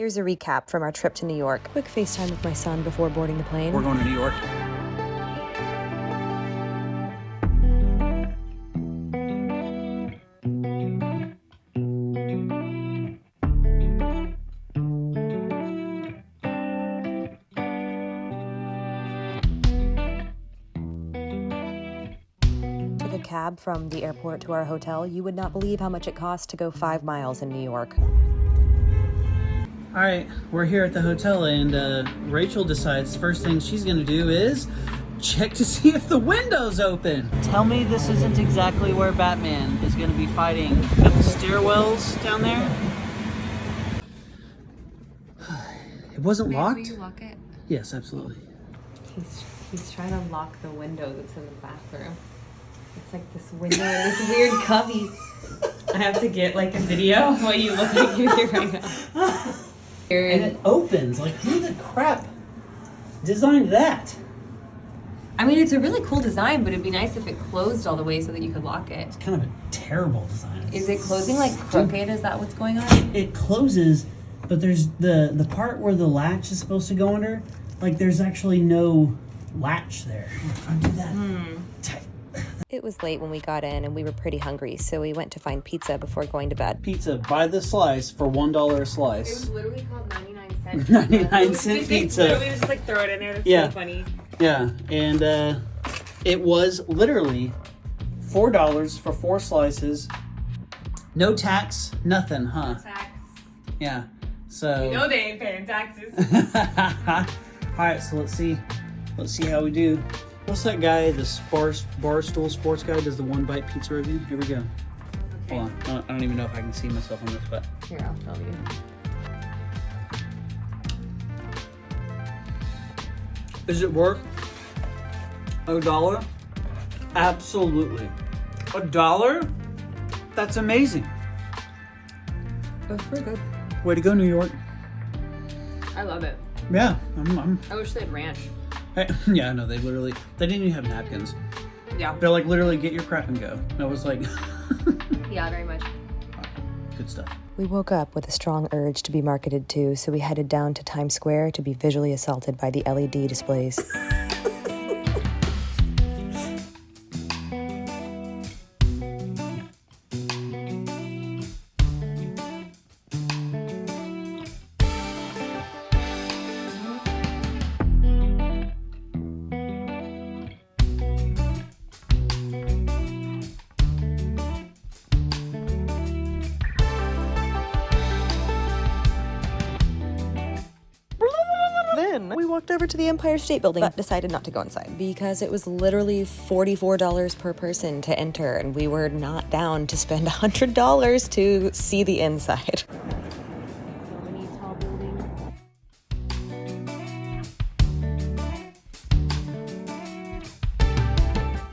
Here's a recap from our trip to New York. Quick FaceTime with my son before boarding the plane. We're going to New York. Took a cab from the airport to our hotel. You would not believe how much it cost to go 5 miles in New York. All right, we're here at the hotel, and Rachel decides first thing she's gonna do is check to see if the window's open. Tell me this isn't exactly where Batman is gonna be fighting. Got the stairwells down there. It wasn't locked? Will you lock it? Yes, absolutely. He's trying to lock the window that's in the bathroom. It's like this window and this weird cubby. I have to get like a video of what you look like you're here right now. And it opens. Like, who the crap designed that? I mean, it's a really cool design, but it'd be nice if it closed all the way so that you could lock it. It's kind of a terrible design. Is it closing like crooked? Is that what's going on? It closes, but there's the part where the latch is supposed to go under, like there's actually no latch there. If I do that, tight. It was late when we got in and we were pretty hungry, so we went to find pizza before going to bed. Pizza by the slice for $1 a slice. It was literally called 99 cents. 99-cent pizza. Literally just like throw it in there. That's so funny. Yeah, and it was literally $4 for 4 slices. No tax, nothing, huh? Tax. Yeah. So. You know they ain't paying taxes. All right, so let's see how we do. What's that guy, the Barstool Sports guy, does the one bite pizza review? Here we go. Okay. Hold on, I don't even know if I can see myself on this, but. Here, I'll tell you. Is it worth $1? Absolutely. $1? That's amazing. That's pretty good. Way to go, New York. I love it. Yeah, I wish they had ranch. yeah, no, they didn't even have napkins. Yeah. They're like, literally, get your crap and go. I was like, Yeah, very much. good stuff. We woke up with a strong urge to be marketed to, so we headed down to Times Square to be visually assaulted by the LED displays. Then we walked over to the Empire State Building, but decided not to go inside because it was literally $44 per person to enter, and we were not down to spend $100 to see the inside.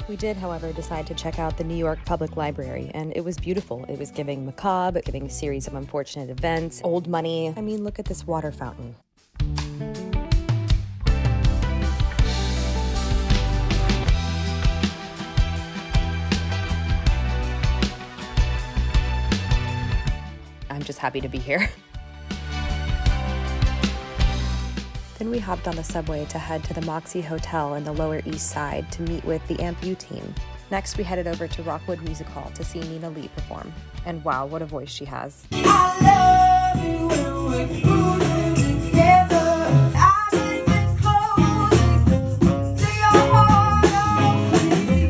We did, however, decide to check out the New York Public Library, and it was beautiful. It was giving macabre, giving a series of unfortunate events, old money. I mean, look at this water fountain. I'm just happy to be here. Then we hopped on the subway to head to the Moxie Hotel in the Lower East Side to meet with the AmpU team. Next, we headed over to Rockwood Music Hall to see Nina Lee perform. And wow, what a voice she has. I love you when we're cruising together. I listen closely to your heart on me.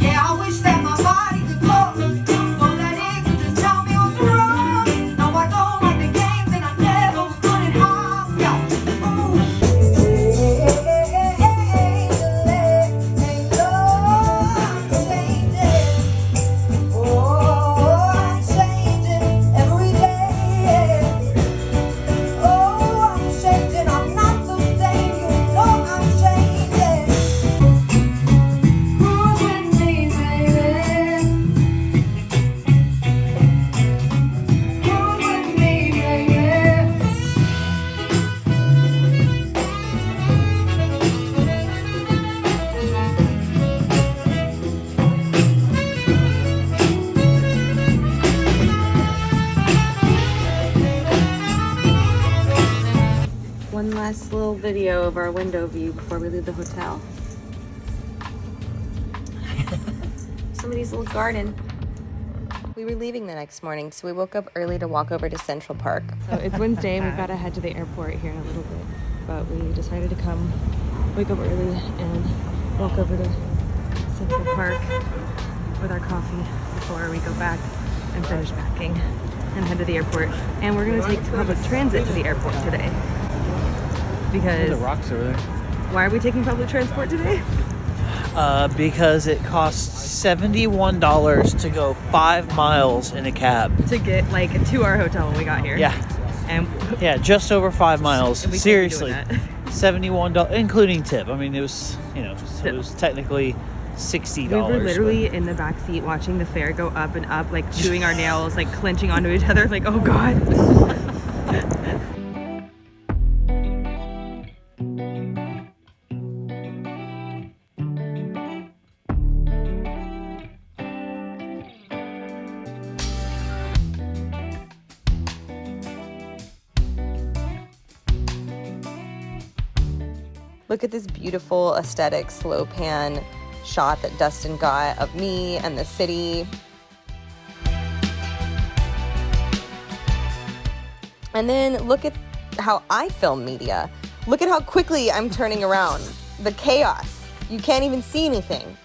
Yeah, I wish that my body could talk so that it could just tell me what's wrong. No, I don't like the games and I never was good at hopscotch. Ooh. Oh, I'm changing every day. one last little video of our window view before we leave the hotel. Somebody's little garden. We were leaving the next morning, so we woke up early to walk over to Central Park. So it's Wednesday and we've got to head to the airport here in a little bit. But we decided to come wake up early and walk over to Central Park with our coffee before we go back and finish packing and head to the airport. And we're going to take public transit to the airport today. Because The rocks over there. why are we taking public transport today? Because it costs $71 to go 5 miles in a cab. To get like to our hotel when we got here. Yeah. And Yeah, just over 5 miles. we can't be Seriously. doing that. $71, including tip. I mean, it was, you know, so it was technically $60. We were literally in the back seat watching the fare go up and up, like chewing our nails, like clenching onto each other, like, oh God. Look at this beautiful aesthetic slow pan shot that Dustin got of me and the city. And then look at how I film media. Look at how quickly I'm turning around. The chaos. You can't even see anything.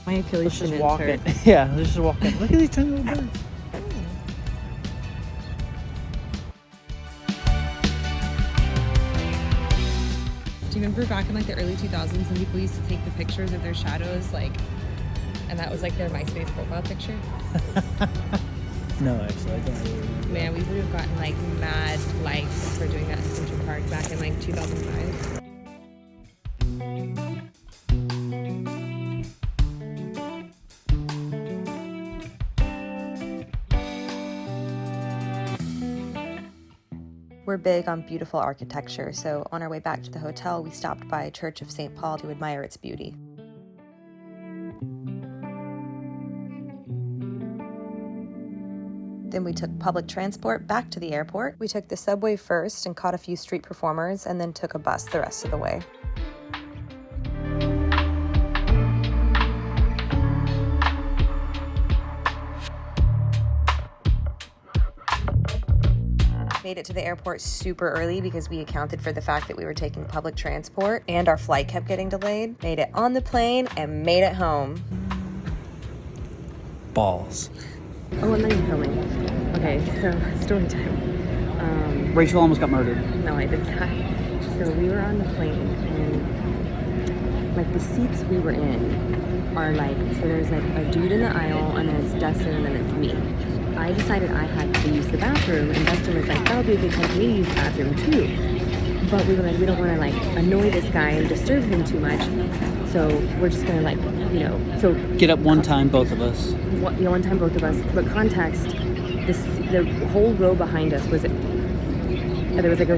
My Achilles Let's just tendons walk hurt. in. Yeah, let's just walk in. Look at these tiny little birds. Do you remember back in like the early 2000s when people used to take the pictures of their shadows, like, and that was like their MySpace profile picture? No, actually, I don't really remember. Man, we would have gotten like mad likes for doing that in Central Park back in like 2005. We're big on beautiful architecture, so on our way back to the hotel, we stopped by Church of St. Paul to admire its beauty. Then we took public transport back to the airport. We took the subway first and caught a few street performers, and then took a bus the rest of the way. Made it to the airport super early because we accounted for the fact that we were taking public transport and our flight kept getting delayed. Made it on the plane and made it home. Balls. Oh, I'm not even filming. Okay, so story time. Rachel almost got murdered. No, I did not. So we were on the plane and like the seats we were in are like, so there's like a dude in the aisle and then it's Dustin and then it's me. I decided I had to use the bathroom and Dustin was like, that would be a good time for me to use the bathroom too. But we were like, we don't want to like annoy this guy and disturb him too much. So we're just gonna like, you know, so Get up one time, both of us. one time both of us. But context, the whole row behind us was there was like a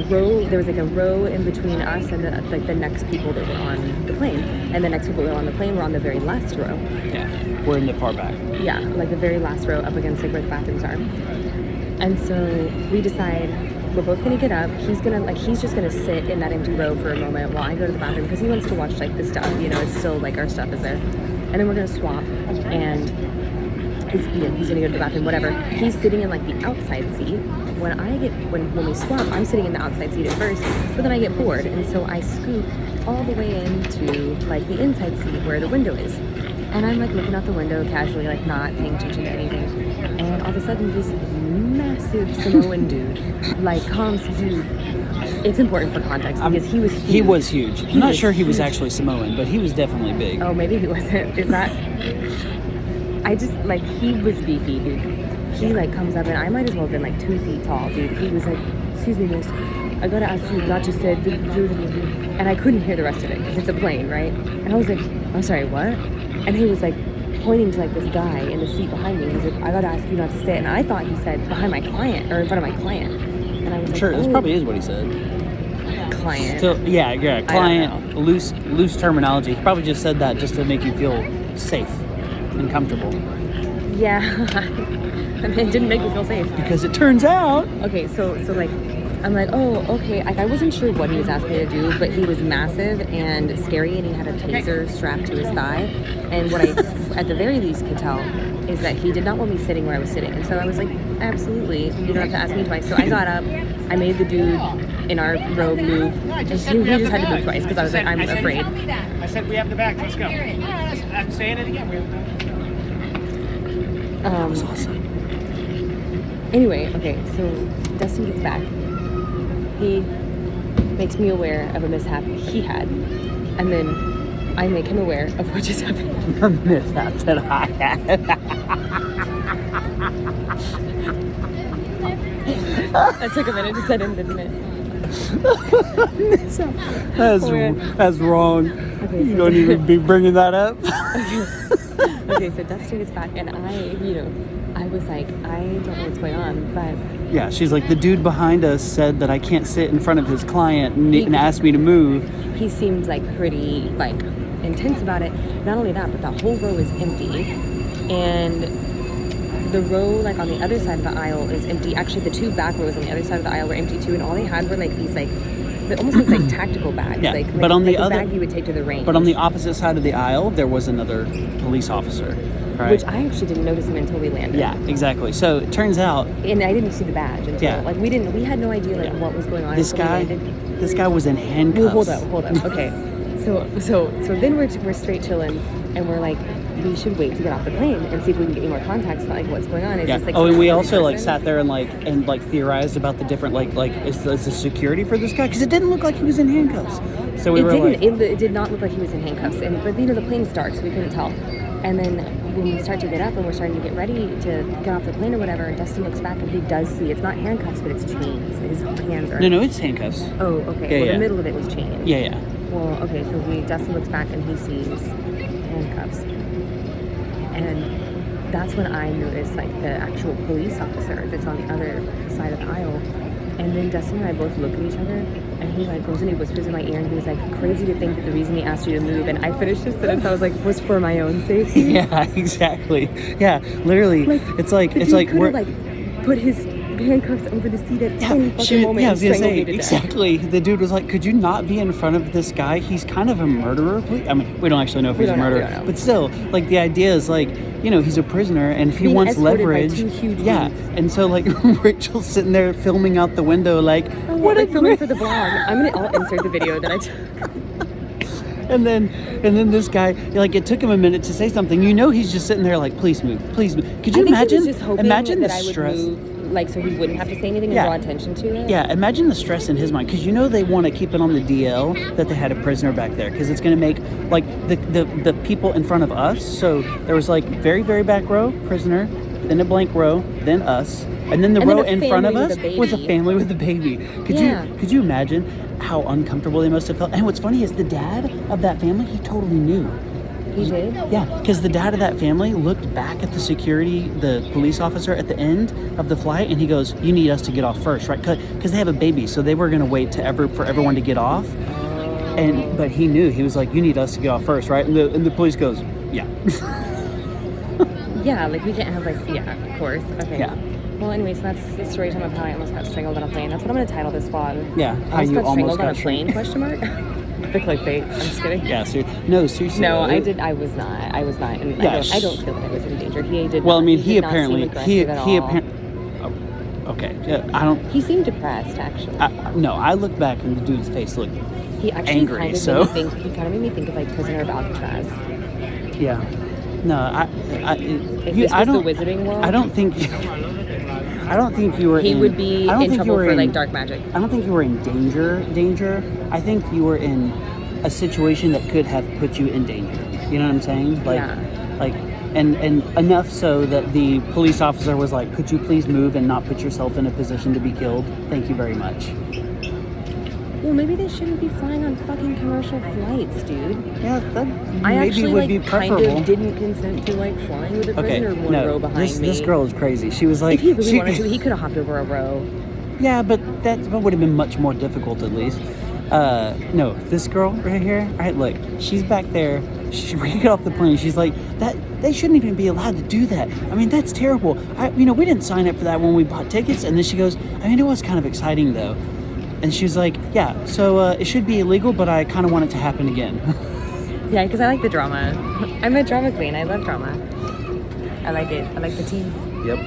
row in between us and the next people that were on the plane, and the next people that were on the plane were on the very last row. Yeah, we're in the far back. Yeah, like the very last row up against like where the bathrooms are. And so we decide we're both gonna get up. He's just gonna sit in that empty row for a moment while I go to the bathroom because he wants to watch like the stuff. You know, it's still like our stuff is there, and then we're gonna swap and. He's gonna go to the bathroom, whatever. He's sitting in like the outside seat. When we swap, I'm sitting in the outside seat at first, but then I get bored, and so I scoot all the way into like the inside seat where the window is. And I'm like looking out the window casually, like not paying attention to anything. And all of a sudden, this massive Samoan dude like comes to. It's important for context because he was huge. He was huge. I'm not sure he was huge. actually Samoan, but he was definitely big. Oh, maybe he wasn't. Is that? I just, like, he was beefy, dude. He, like, comes up, and I might as well have been, like, 2 feet tall, dude. He was like, excuse me, miss, I gotta ask you not to say, and I couldn't hear the rest of it, because it's a plane, right? And I was like, I'm sorry, what? And he was, like, pointing to, like, this guy in the seat behind me. He's like, I gotta ask you not to say it. And I thought he said behind my client, or in front of my client. And I was like, Sure, this oh. probably is what he said. client. Still, yeah, client, loose terminology. He probably just said that just to make you feel safe and comfortable. Yeah. I mean, it didn't make me feel safe. Because it turns out, Okay, so like, I'm like, oh, okay. Like, I wasn't sure what he was asking me to do, but he was massive and scary, and he had a taser strapped to his thigh. And what I, at the very least, could tell is that he did not want me sitting where I was sitting. And so I was like, absolutely, you don't have to ask me twice. So I got up, I made the dude in our row move, and he just had to move twice because I was like, I'm afraid. I said we have the back. Let's go. I'm saying it again. We have the back. that was awesome. Anyway, okay, so Dustin gets back. He makes me aware of a mishap he had, and then I make him aware of what just happened. The mishap that I had. That took a minute to set in, didn't it? That's wrong. Okay, You so don't even be bringing that up. okay, so Dustin gets back, and I was like, I don't know what's going on, but Yeah, she's like, the dude behind us said that I can't sit in front of his client and asked me to move. he seemed like pretty like intense about it. Not only that, but the whole row is empty, and the row like on the other side of the aisle is empty. Actually, the two back rows on the other side of the aisle were empty too, and all they had were like these like they almost looked like tactical bags. Yeah, like, but on like the a other- bag you would take to the range. But on the opposite side of the aisle, there was another police officer. Right? which I actually didn't notice him until we landed. Yeah, exactly. So it turns out And I didn't see the badge until Yeah. like we had no idea like what was going on. this until we guy, landed. this guy was in handcuffs. Well, hold up. Okay, so then we're straight chilling, and we're like, we should wait to get off the plane and see if we can get any more contacts about like what's going on. Is Yeah. this, like, Oh, and we some also like person? sat there and theorized about the different is the security for this guy because it didn't look like he was in handcuffs. So we It were didn't. like, It did not look like he was in handcuffs. But the plane's dark, so we couldn't tell. And then when we start to get up and we're starting to get ready to get off the plane or whatever, and Dustin looks back and he does see it's not handcuffs, but it's chains. His hands are. no, it's handcuffs. Oh, okay. Yeah, Well, yeah. the middle of it was chains. Yeah. Well, okay. So Dustin looks back and he sees handcuffs, and that's when I noticed like the actual police officer that's on the other side of the aisle. And then Dustin and I both look at each other, and he like goes and he whispers in my ear, and he was like, "Crazy to think that the reason he asked you to move." And I finished his sentence. I was like, "Was for my own safety." Yeah, exactly. Yeah, literally. It's like we're like put his handcuffs over the seat at any fucking moment. I and was gonna strangled say me to death. exactly. The dude was like, "Could you not be in front of this guy? He's kind of a murderer." I mean, we don't actually know if he's a don't know, we murderer, don't know. but still, like the idea is like, he's a prisoner, and if he Being wants escorted by leverage, two huge yeah. dudes. And so like Rachel's sitting there filming out the window, like, What like filming for the vlog. I'll insert the video that I took. And then this guy, like, it took him a minute to say something. He's just sitting there like, please move. Could you I think imagine? he was just hoping Imagine that the I would stress. move, like, so he wouldn't have to say anything and Yeah. draw attention to it. Yeah, imagine the stress in his mind because they want to keep it on the DL that they had a prisoner back there because it's going to make like the people in front of us. So there was like very very back row prisoner, then a blank row, then us, and then the And then row a in front of family us with a was a baby. family with a baby. Yeah. Could you imagine how uncomfortable they must have felt? And what's funny is the dad of that family, he totally knew. He did? Yeah, because the dad of that family looked back at the police officer at the end of the flight, and he goes, "You need us to get off first, right?" Because they have a baby, so they were going to wait for everyone to get off. But he knew. He was like, "You need us to get off first, right?" And the police goes, "Yeah." Yeah, like we can't have like, yeah, of course. Okay. Yeah. Well, anyways, that's the story time of how I almost got strangled on a plane. That's what I'm going to title this vlog. Yeah, I how you almost strangled on a got plane, question mark? The clickbait. I'm just kidding. Yeah, seriously. No, I was not. And Yeah, I don't feel that I was in danger. He did Well, not, I mean, he he did not apparently seem aggressive at all. Okay, yeah, I don't. He seemed depressed, actually. No, I look back and the dude's face looked. He actually angry, kind of so- made me think of like Prisoner of Alcatraz. Yeah. No, If this was the Wizarding World, I don't think you were. he would be I don't in think trouble you were for in, like dark magic. I don't think you were in danger. I think you were in a situation that could have put you in danger. You know what I'm saying? And enough so that the police officer was like, "Could you please move and not put yourself in a position to be killed? Thank you very much." Well, maybe they shouldn't be flying on fucking commercial flights, dude. Yeah, that I maybe actually would like be kind preferable. of didn't consent to like flying with a Okay, prisoner one row behind me. this girl is crazy. She was like, If he really wanted to, he could have hopped over a row. Yeah, but that would have been much more difficult at least. No, this girl right here. All right, look, she's back there. We get off the plane. She's like, that they shouldn't even be allowed to do that. I mean, that's terrible. We didn't sign up for that when we bought tickets. And then she goes, I mean, it was kind of exciting though. And she was like, yeah, so it should be illegal, but I kind of want it to happen again. Yeah, because I like the drama. I'm a drama queen. I love drama. I like it. I like the team. Yep.